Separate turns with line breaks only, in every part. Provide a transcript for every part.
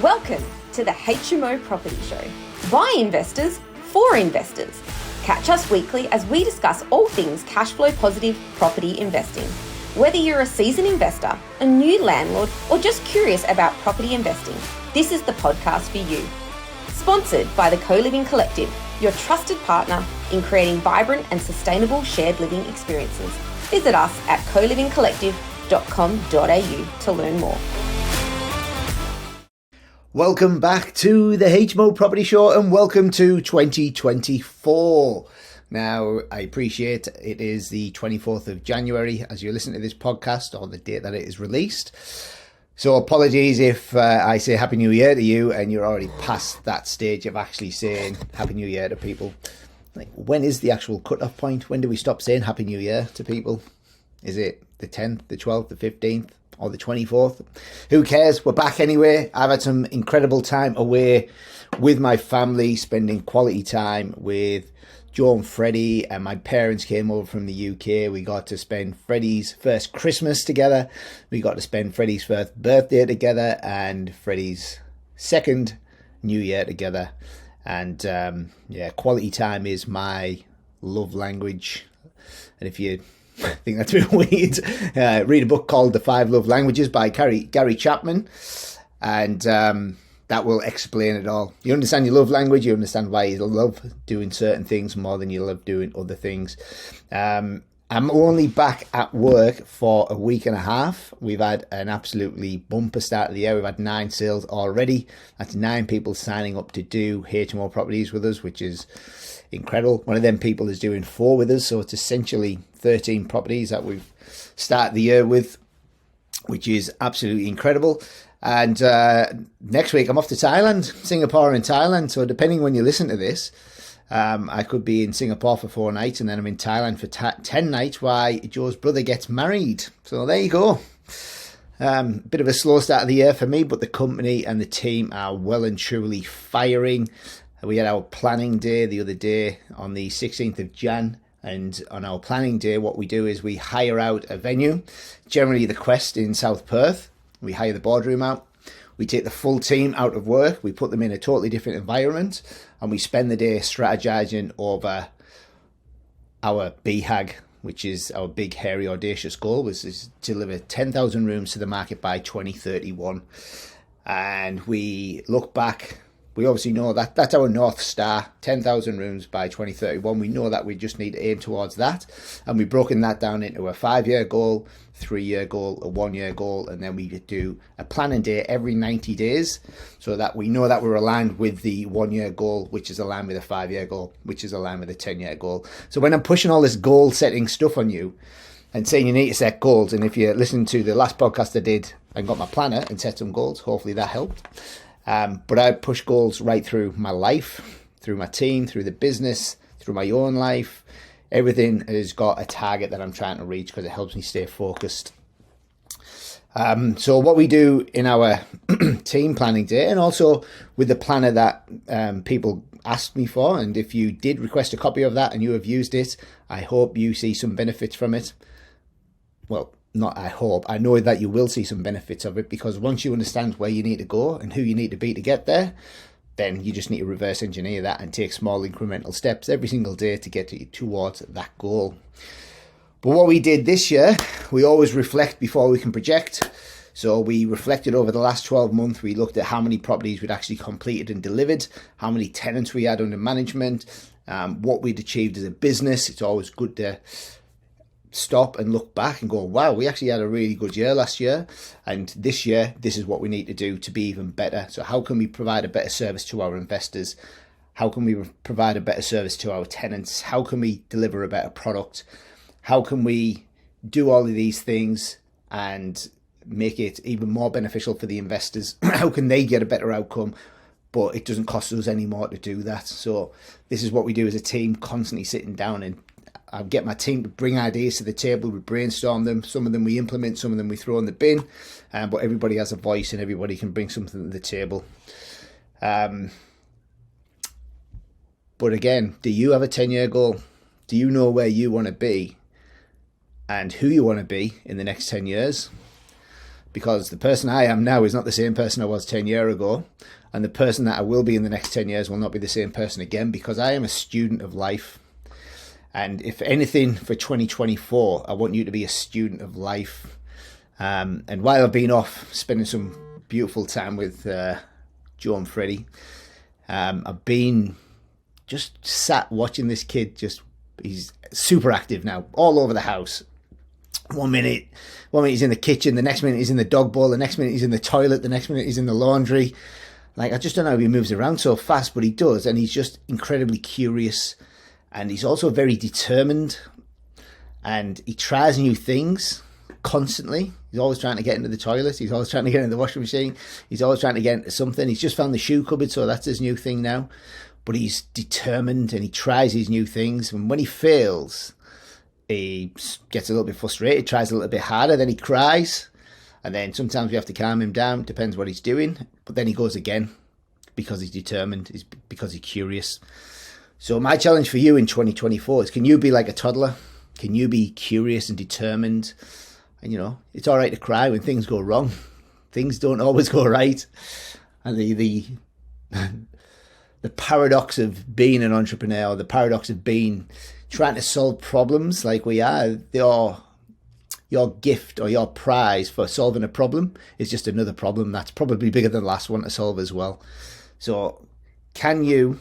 Welcome to the HMO Property Show. By investors, for investors. Catch us weekly as we discuss all things cash flow positive property investing. Whether you're a seasoned investor, a new landlord, or just curious about property investing, this is the podcast for you. Sponsored by the Co-Living Collective, your trusted partner in creating vibrant and sustainable shared living experiences. Visit us at colivingcollective.com.au to learn more.
Welcome back to the HMO Property Show and welcome to 2024. Now, I appreciate it is the 24th of January as you listen to this podcast, or the date that it is released. So apologies if I say Happy New Year to you and you're already past that stage of actually saying Happy New Year to people. Like, when is the actual cut-off point? When do we stop saying Happy New Year to people? Is it the 10th, the 12th, the 15th? Or the 24th? Who cares? We're back anyway. I've had some incredible time away with my family, spending quality time with Joe and Freddie, and my parents came over from the UK. We got to spend Freddie's first Christmas together. We got to spend Freddie's first birthday together and Freddie's second New Year together. And quality time is my love language. And if you I think that's a bit weird. Read a book called The 5 Love Languages by Gary Chapman, and that will explain it all. You understand your love language, you understand why you love doing certain things more than you love doing other things. I'm only back at work for a week and a half. We've had an absolutely bumper start of the year. We've had 9 sales already. That's 9 people signing up to do HMO properties with us, which is incredible. One of them people is doing 4 with us, so it's essentially 13 properties that we've started the year with, which is absolutely incredible. And next week I'm off to Thailand, Singapore and Thailand. So depending when you listen to this, I could be in Singapore for 4 nights and then I'm in Thailand for 10 nights while Joe's brother gets married. So there you go. Bit of a slow start of the year for me, but the company and the team are well and truly firing. We had our planning day the other day on the 16th of Jan. And on our planning day, what we do is we hire out a venue, generally the Quest in South Perth. We hire the boardroom out. We take the full team out of work. We put them in a totally different environment. And we spend the day strategizing over our BHAG, which is our big, hairy, audacious goal, which is to deliver 10,000 rooms to the market by 2031. And we look back. We obviously know that that's our North Star, 10,000 rooms by 2031. We know that we just need to aim towards that. And we've broken that down into a 5-year goal, 3-year goal, a 1-year goal. And then we do a planning day every 90 days so that we know that we're aligned with the 1-year goal, which is aligned with a 5-year goal, which is aligned with a 10-year goal. So when I'm pushing all this goal setting stuff on you and saying you need to set goals, and if you listen to the last podcast I did and got my planner and set some goals, hopefully that helped. But I push goals right through my life, through my team, through the business, through my own life. Everything has got a target that I'm trying to reach because it helps me stay focused. So what we do in our team planning day, and also with the planner that people asked me for, and if you did request a copy of that and you have used it, I hope you see some benefits from it. Well, not I hope, I know that you will see some benefits of it, because once you understand where you need to go and who you need to be to get there, then you just need to reverse engineer that and take small incremental steps every single day to get you towards that goal. But what we did this year, we always reflect before we can project. So we reflected over the last 12 months. We looked at how many properties we'd actually completed and delivered, how many tenants we had under management, what we'd achieved as a business. It's always good to stop and look back and go, wow, we actually had a really good year last year, and this year this is what we need to do to be even better. So how can we provide a better service to our investors? How can we provide a better service to our tenants? How can we deliver a better product? How can we do all of these things and make it even more beneficial for the investors? How can they get a better outcome, but it doesn't cost us any more to do that? So this is what we do as a team, constantly sitting down, and I get my team to bring ideas to the table. We brainstorm them. Some of them we implement, some of them we throw in the bin. But everybody has a voice and everybody can bring something to the table. But again, do you have a 10-year goal? Do you know where you want to be and who you want to be in the next 10 years? because the person I am now is not the same person I was 10 years ago, and the person that I will be in the next 10 years will not be the same person again, because I am a student of life. And if anything for 2024, I want you to be a student of life. And while I've been off spending some beautiful time with Joe and Freddie, I've been just sat watching this kid. He's super active now, all over the house. One minute he's in the kitchen, the next minute he's in the dog bowl, the next minute he's in the toilet, the next minute he's in the laundry. Like, I just don't know how he moves around so fast, but he does. And he's just incredibly curious. And he's also very determined. And he tries new things constantly. He's always trying to get into the toilet. He's always trying to get into the washing machine. He's always trying to get into something. He's just found the shoe cupboard, so that's his new thing now. But he's determined and he tries these new things. And when he fails, he gets a little bit frustrated, tries a little bit harder, then he cries. And then sometimes we have to calm him down. Depends what he's doing. But then he goes again because he's determined, because he's curious. So my challenge for you in 2024 is, can you be like a toddler? Can you be curious and determined? And, you know, it's all right to cry when things go wrong. Things don't always go right. And the paradox of being an entrepreneur, the paradox of trying to solve problems like we are, your gift or your prize for solving a problem is just another problem that's probably bigger than the last one to solve as well. So can you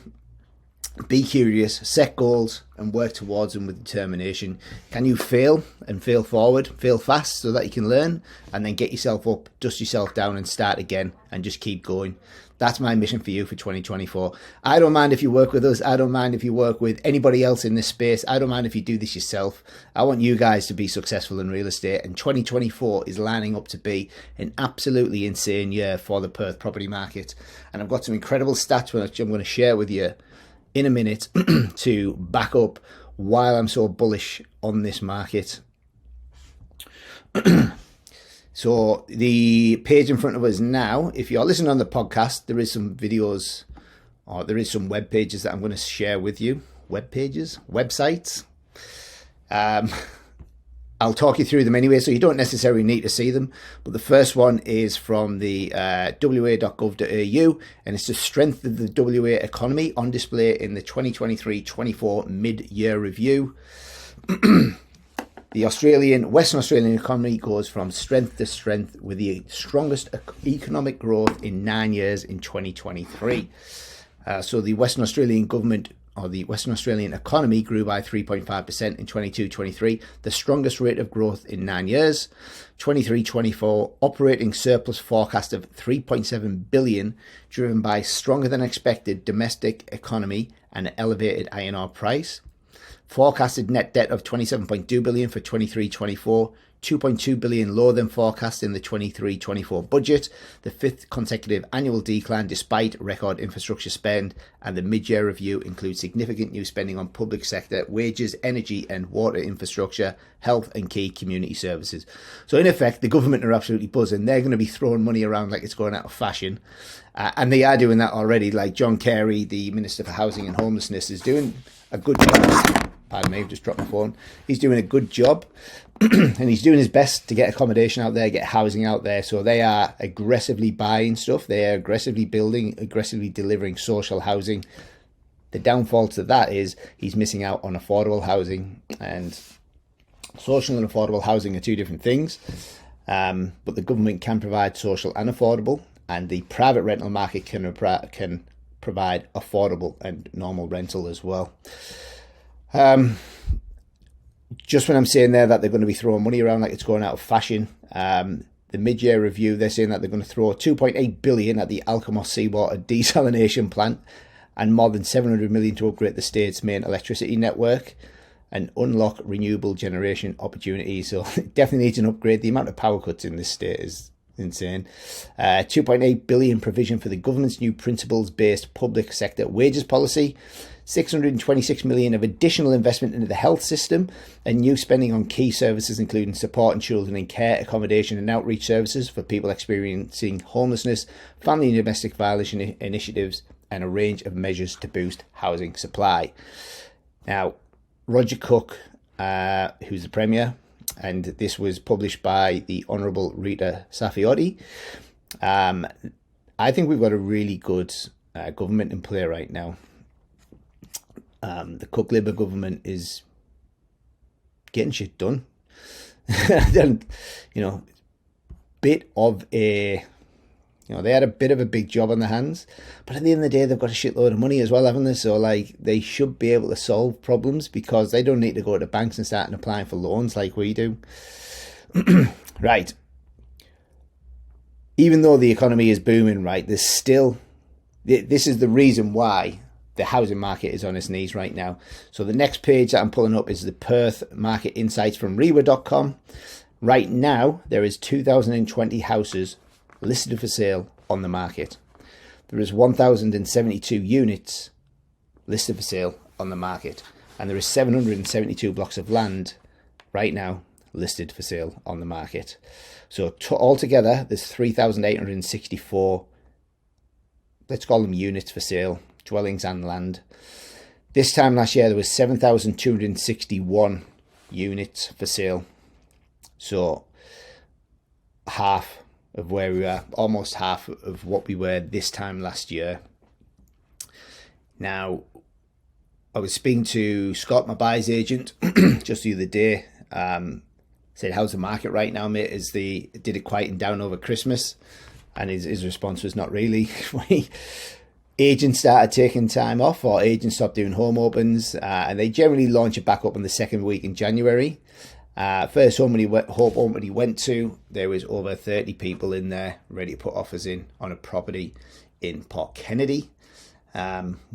be curious, set goals and work towards them with determination? Can you fail and fail forward, fail fast so that you can learn, and then get yourself up, dust yourself down and start again and just keep going? That's my mission for you for 2024. I don't mind if you work with us. I don't mind if you work with anybody else in this space. I don't mind if you do this yourself. I want you guys to be successful in real estate. And 2024 is lining up to be an absolutely insane year for the Perth property market. And I've got some incredible stats which I'm going to share with you in a minute to back up why I'm so bullish on this market. So the page in front of us now, if you're listening on the podcast, there is some videos, or there is some web pages that I'm going to share with you. Websites. I'll talk you through them anyway, so you don't necessarily need to see them. But the first one is from the wa.gov.au, and it's the strength of the WA economy on display in the 2023-24 mid-year review. The Western Australian economy goes from strength to strength with the strongest economic growth in 9 years in 2023. So the Western Australian government, or the Western Australian economy, grew by 3.5% in 22-23, the strongest rate of growth in 9 years. 23-24 operating surplus forecast of 3.7 billion, driven by stronger than expected domestic economy and elevated INR price. Forecasted net debt of 27.2 billion for 23-24, 2.2 billion lower than forecast in the 23-24 budget, the fifth consecutive annual decline despite record infrastructure spend, and the mid-year review includes significant new spending on public sector, wages, energy and water infrastructure, health and key community services. So in effect, the government are absolutely buzzing. They're going to be throwing money around like it's going out of fashion. And they are doing that already. Like John Carey, the Minister for Housing and Homelessness, is doing a good job. Pardon me, I've just dropped my phone. He's doing a good job and he's doing his best to get accommodation out there, get housing out there. So they are aggressively buying stuff. They are aggressively building, aggressively delivering social housing. The downfall to that is he's missing out on affordable housing, and social and affordable housing are two different things. But the government can provide social and affordable, and the private rental market can provide affordable and normal rental as well. Just when I'm saying there that they're going to be throwing money around like it's going out of fashion, the mid-year review, they're saying that they're going to throw 2.8 billion at the Alkimos seawater desalination plant and more than 700 million to upgrade the state's main electricity network and unlock renewable generation opportunities. So it definitely needs an upgrade. The amount of power cuts in this state is insane. 2.8 billion provision for the government's new principles-based public sector wages policy. 626 million of additional investment into the health system and new spending on key services, including supporting children in care, accommodation and outreach services for people experiencing homelessness, family and domestic violence initiatives, and a range of measures to boost housing supply. Now, Roger Cook, who's the Premier, and this was published by the Honourable Rita Saffioti. I think we've got a really good government in play right now. The Cook Labour government is getting shit done. Bit of a, they had a bit of a big job on their hands, but at the end of the day, they've got a shitload of money as well, haven't they? So, they should be able to solve problems because they don't need to go to banks and start applying for loans like we do. Right. Even though the economy is booming, right, there's still, this is the reason why the housing market is on its knees right now. So the next page that I'm pulling up is the Perth market insights from rewa.com. Right now, there is 2,020 houses listed for sale on the market. There is 1,072 units listed for sale on the market. And there is 772 blocks of land right now listed for sale on the market. So altogether, there's 3,864, let's call them units for sale, dwellings and land. This time last year, there was 7,261 units for sale. So half of where we were, almost half of what we were this time last year. Now, I was speaking to Scott, my buyer's agent, just the other day. Said, how's the market right now, mate? Did it quieten down over Christmas? And his response was not really. Agents started taking time off, or agents stopped doing home opens, and they generally launch it back up in the second week in January. First home open he went to, there was over 30 people in there ready to put offers in on a property in Port Kennedy.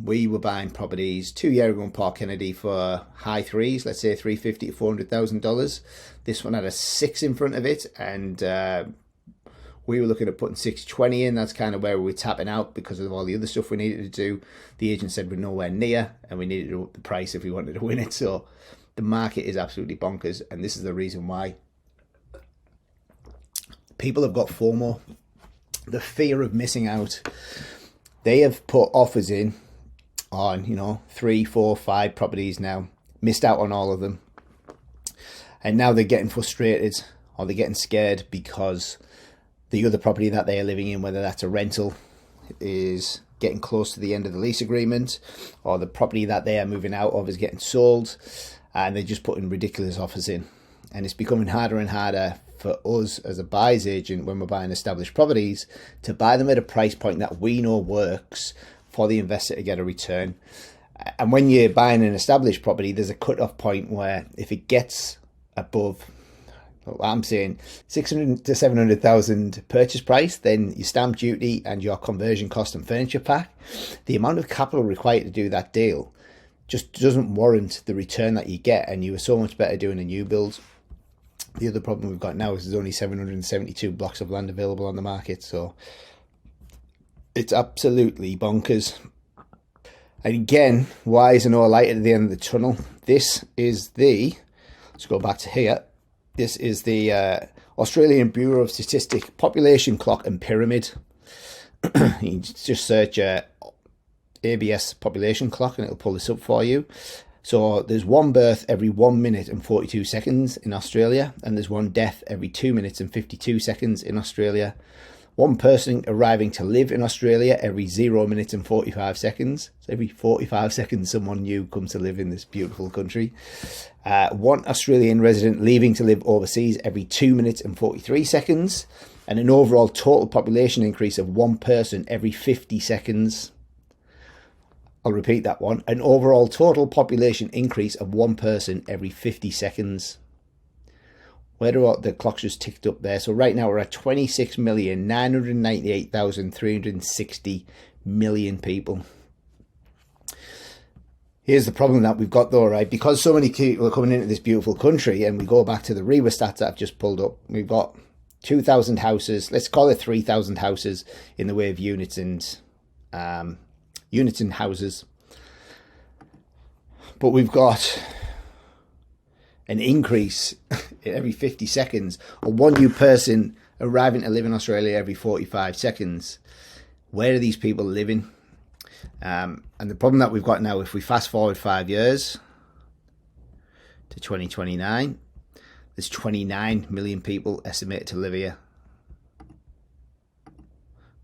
We were buying properties 2 years ago in Port Kennedy for high threes, let's say $350,000 to $400,000. This one had a 6 in front of it, and we were looking at putting 620 in. That's kind of where we were tapping out because of all the other stuff we needed to do. The agent said we're nowhere near, and we needed to up the price if we wanted to win it. So the market is absolutely bonkers, and this is the reason why. People have got FOMO, the fear of missing out. They have put offers in on, 3, 4, 5 properties now, missed out on all of them. And now they're getting frustrated, or they're getting scared because the other property that they are living in, whether that's a rental, is getting close to the end of the lease agreement, or the property that they are moving out of is getting sold, and they're just putting ridiculous offers in. And it's becoming harder and harder for us as a buyer's agent when we're buying established properties to buy them at a price point that we know works for the investor to get a return. And when you're buying an established property, there's a cut-off point where if it gets above, I'm saying 600 to 700,000 purchase price, then your stamp duty and your conversion cost and furniture pack, the amount of capital required to do that deal just doesn't warrant the return that you get, and you are so much better doing a new build. The other problem we've got now is there's only 772 blocks of land available on the market, so it's absolutely bonkers. And again, why is there no light at the end of the tunnel? This is let's go back to here. This is the Australian Bureau of Statistics population clock and pyramid. You just search ABS population clock and it'll pull this up for you. So there's one birth every 1 minute and 42 seconds in Australia, and there's one death every 2 minutes and 52 seconds in Australia. One person arriving to live in Australia every 0 minutes and 45 seconds. So every 45 seconds, someone new comes to live in this beautiful country. One Australian resident leaving to live overseas every 2 minutes and 43 seconds. And an overall total population increase of one person every 50 seconds. I'll repeat that one. An overall total population increase of one person every 50 seconds. Where do the clocks just ticked up there? So right now we're at 26,998,360 million people. Here's the problem that we've got though, right? Because so many people are coming into this beautiful country, and we go back to the REWA stats that I've just pulled up. We've got 2,000 houses, let's call it 3,000 houses in the way of units and houses. But we've got an increase every 50 seconds, or one new person arriving to live in Australia every 45 seconds. Where are these people living? And the problem that we've got now, if we fast forward 5 years to 2029, There's 29 million people estimated to live here.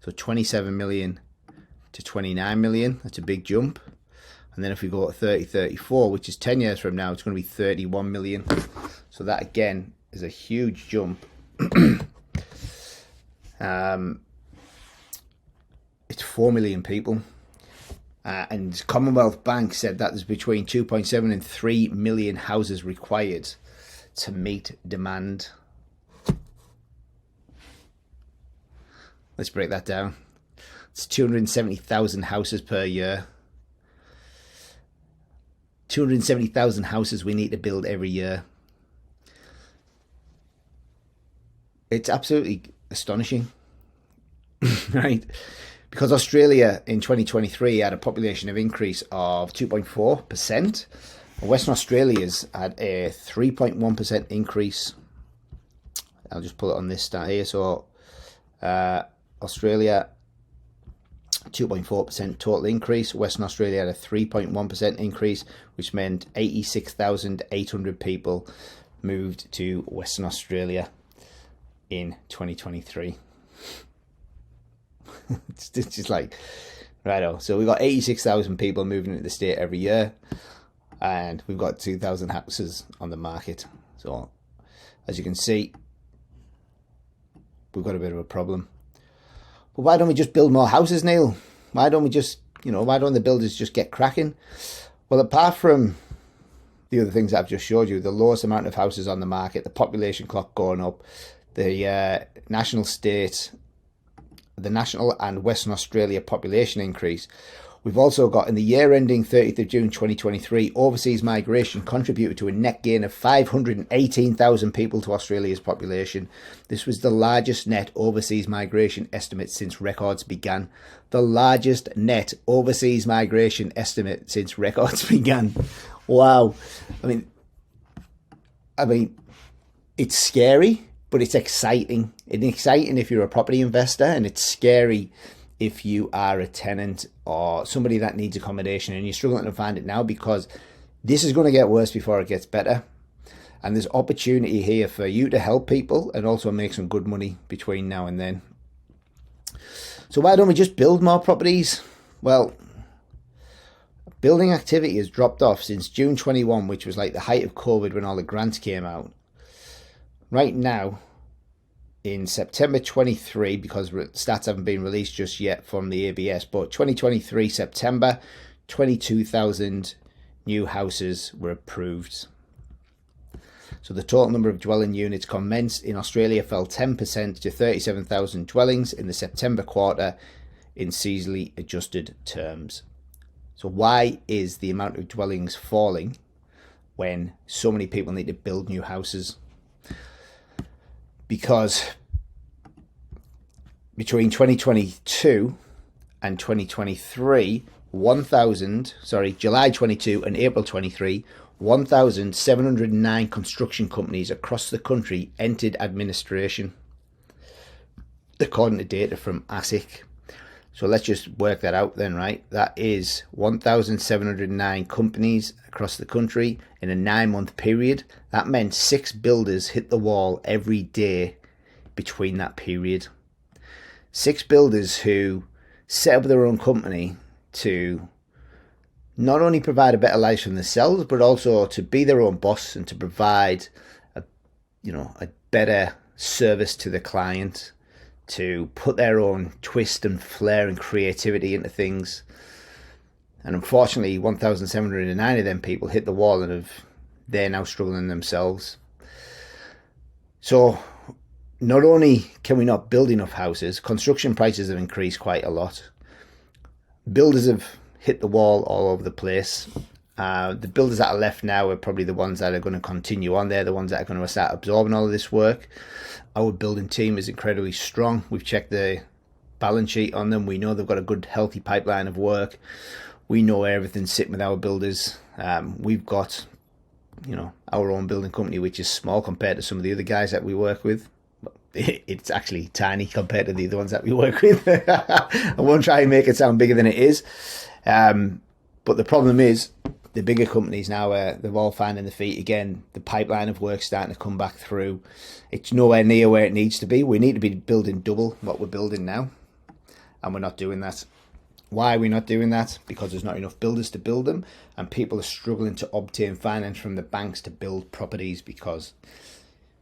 So 27 million to 29 million, that's a big jump. And then if we go to 3034, which is 10 years from now, it's going to be 31 million. So that again is a huge jump. It's 4 million people. And Commonwealth Bank said that there's between 2.7 and 3 million houses required to meet demand. Let's break that down. It's 270,000 houses per year. 270,000 houses we need to build every year. It's absolutely astonishing, right? Because Australia in 2023 had a population of increase of 2.4%. Western Australia's had a 3.1% increase. I'll just pull it on this stat here. So Australia, 2.4% total increase. Western Australia had a 3.1% increase, which meant 86,800 people moved to Western Australia in 2023. It's just like, righto. So we've got 86,000 people moving into the state every year, and we've got 2,000 houses on the market. So as you can see, we've got a bit of a problem. But why don't we just build more houses, Neil? Why don't we just, why don't the builders just get cracking? Well, apart from the other things I've just showed you, the lowest amount of houses on the market, the population clock going up, the national and Western Australia population increase, we've also got, in the year ending 30th of June 2023, overseas migration contributed to a net gain of 518,000 people to Australia's population. This was the largest net overseas migration estimate since records began. The largest net overseas migration estimate since records began. Wow. I mean, it's scary, but it's exciting. It's exciting if you're a property investor, and it's scary if you are a tenant or somebody that needs accommodation and you're struggling to find it now, because this is going to get worse before it gets better. And there's opportunity here for you to help people and also make some good money between now and then. So why don't we just build more properties? Well, building activity has dropped off since June 21, which was like the height of COVID when all the grants came out. Right now, in September 23, because stats haven't been released just yet from the ABS, but 2023 September, 22,000 new houses were approved. So the total number of dwelling units commenced in Australia fell 10% to 37,000 dwellings in the September quarter in seasonally adjusted terms. So why is the amount of dwellings falling when so many people need to build new houses? Because between 2022 and 2023, July 22 and April 23, 1,709 construction companies across the country entered administration, according to data from ASIC. So let's just work that out then, right? That is 1,709 companies across the country in a 9-month period. That meant 6 builders hit the wall every day between that period. 6 builders who set up their own company to not only provide a better life for themselves, but also to be their own boss and to provide a better service to the client, to put their own twist and flair and creativity into things. And unfortunately, 1,709 of them people hit the wall and they're now struggling themselves. So not only can we not build enough houses, construction prices have increased quite a lot. Builders have hit the wall all over the place. The builders that are left now are probably the ones that are going to continue on. They're the ones that are going to start absorbing all of this work. Our building team is incredibly strong. We've checked the balance sheet on them. We know they've got a good, healthy pipeline of work. We know where everything's sitting with our builders. We've got, our own building company, which is small compared to some of the other guys that we work with. It's actually tiny compared to the other ones that we work with. I won't try and make it sound bigger than it is. But the problem is, the bigger companies now, they're all finding their feet again. The pipeline of work starting to come back through. It's nowhere near where it needs to be. We need to be building double what we're building now, and we're not doing that. Why are we not doing that? Because there's not enough builders to build them, and people are struggling to obtain finance from the banks to build properties because,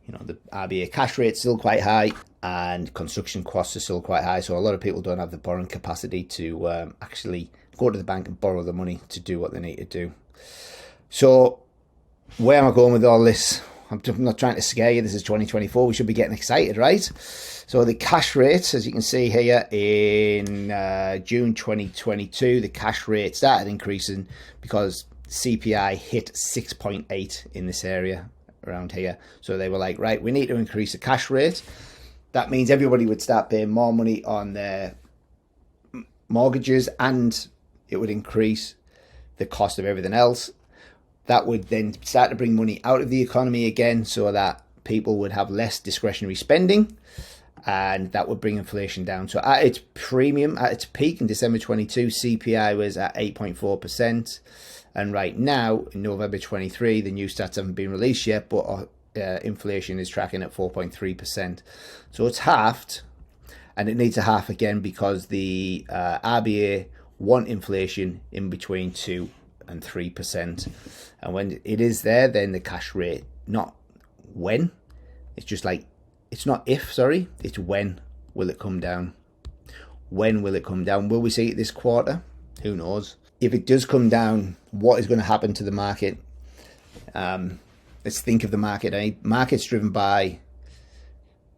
you know, the RBA cash rate's still quite high and construction costs are still quite high. So a lot of people don't have the borrowing capacity to actually go to the bank and borrow the money to do what they need to do. So where am I going with all this? I'm not trying to scare you. This is 2024. We should be getting excited, right? So the cash rate, as you can see here, in June 2022, the cash rate started increasing because CPI hit 6.8 in this area around here. So they were like, right, we need to increase the cash rate. That means everybody would start paying more money on their mortgages, and it would increase the cost of everything else. That would then start to bring money out of the economy again, so that people would have less discretionary spending, and that would bring inflation down. So at its premium, at its peak in December 22, CPI was at 8.4%. And right now, in November 23, the new stats haven't been released yet, but inflation is tracking at 4.3%. So it's halved, and it needs a half again because the RBA want inflation in between 2 and 3%. And when it is there, then the cash rate, not when, it's just like, it's not if, sorry, it's when will it come down? When will it come down? Will we see it this quarter? Who knows? If it does come down, what is going to happen to the market? Let's think of the market. Market's driven by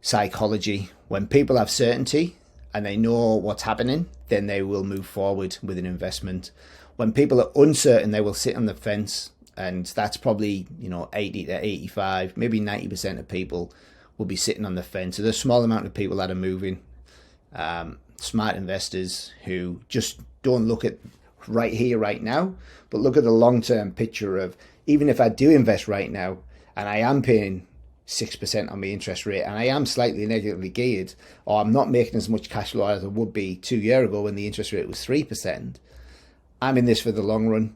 psychology. When people have certainty and they know what's happening, then they will move forward with an investment. When people are uncertain, they will sit on the fence, and that's probably, 80 to 85, maybe 90% of people will be sitting on the fence. So there's a small amount of people that are moving. Smart investors who just don't look at right here, right now, but look at the long-term picture of, even if I do invest right now and I am paying 6% on my interest rate and I am slightly negatively geared, or I'm not making as much cash flow as I would be 2 years ago when the interest rate was 3%, I'm in this for the long run.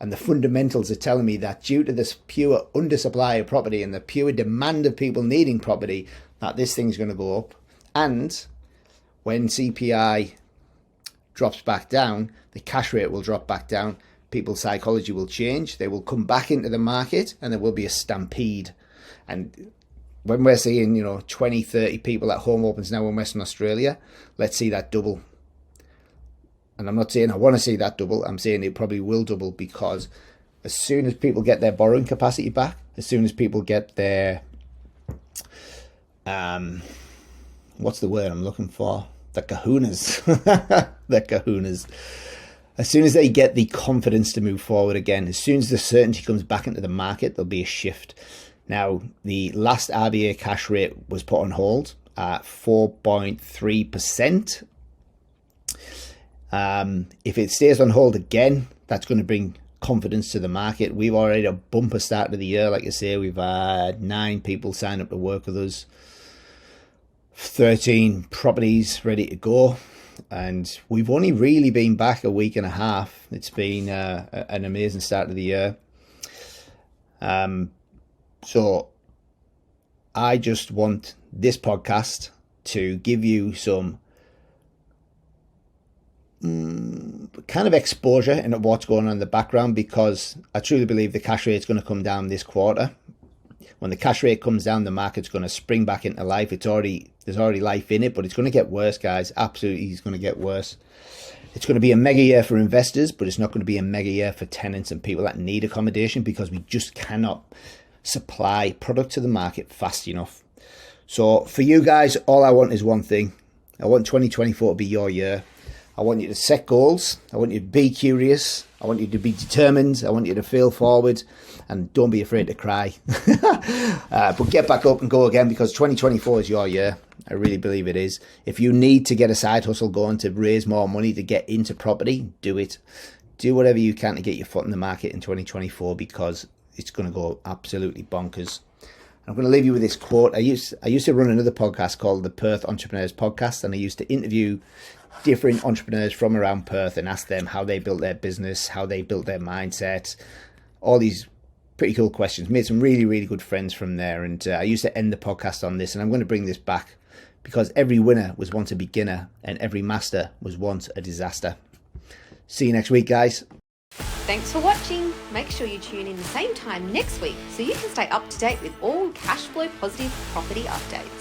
And the fundamentals are telling me that due to this pure undersupply of property and the pure demand of people needing property, that this thing's going to go up. And when CPI drops back down, the cash rate will drop back down. People's psychology will change. They will come back into the market and there will be a stampede. And when we're seeing, 20, 30 people at home opens now in Western Australia, let's see that double. And I'm not saying I want to see that double. I'm saying it probably will double, because as soon as people get their borrowing capacity back, as soon as people get their, what's the word I'm looking for? The kahunas. The kahunas. As soon as they get the confidence to move forward again, as soon as the certainty comes back into the market, there'll be a shift. Now, the last RBA cash rate was put on hold at 4.3%. If it stays on hold again, that's going to bring confidence to the market. We've already had a bumper start to the year. Like I say, we've had 9 people sign up to work with us, 13 properties ready to go, and we've only really been back a week and a half. It's been an amazing start to the year. So I just want this podcast to give you some kind of exposure into what's going on in the background, because I truly believe the cash rate is going to come down this quarter. When the cash rate comes down, the market's going to spring back into life. There's already life in it, but it's going to get worse, guys. Absolutely, it's going to get worse. It's going to be a mega year for investors, but it's not going to be a mega year for tenants and people that need accommodation, because we just cannot supply product to the market fast enough. So for you guys, all I want is one thing. I want 2024 to be your year. I want you to set goals. I want you to be curious. I want you to be determined. I want you to fail forward, and don't be afraid to cry. But get back up and go again, because 2024 is your year. I really believe it is. If you need to get a side hustle going to raise more money to get into property, do it. Do whatever you can to get your foot in the market in 2024, because it's going to go absolutely bonkers. I'm going to leave you with this quote. I used to run another podcast called the Perth Entrepreneurs Podcast, and I used to interview different entrepreneurs from around Perth and ask them how they built their business, how they built their mindset, all these pretty cool questions. Made some really, really good friends from there. And I used to end the podcast on this, and I'm going to bring this back because every winner was once a beginner and every master was once a disaster. See you next week, guys.
Thanks for watching. Make sure you tune in the same time next week so you can stay up to date with all cash flow positive property updates.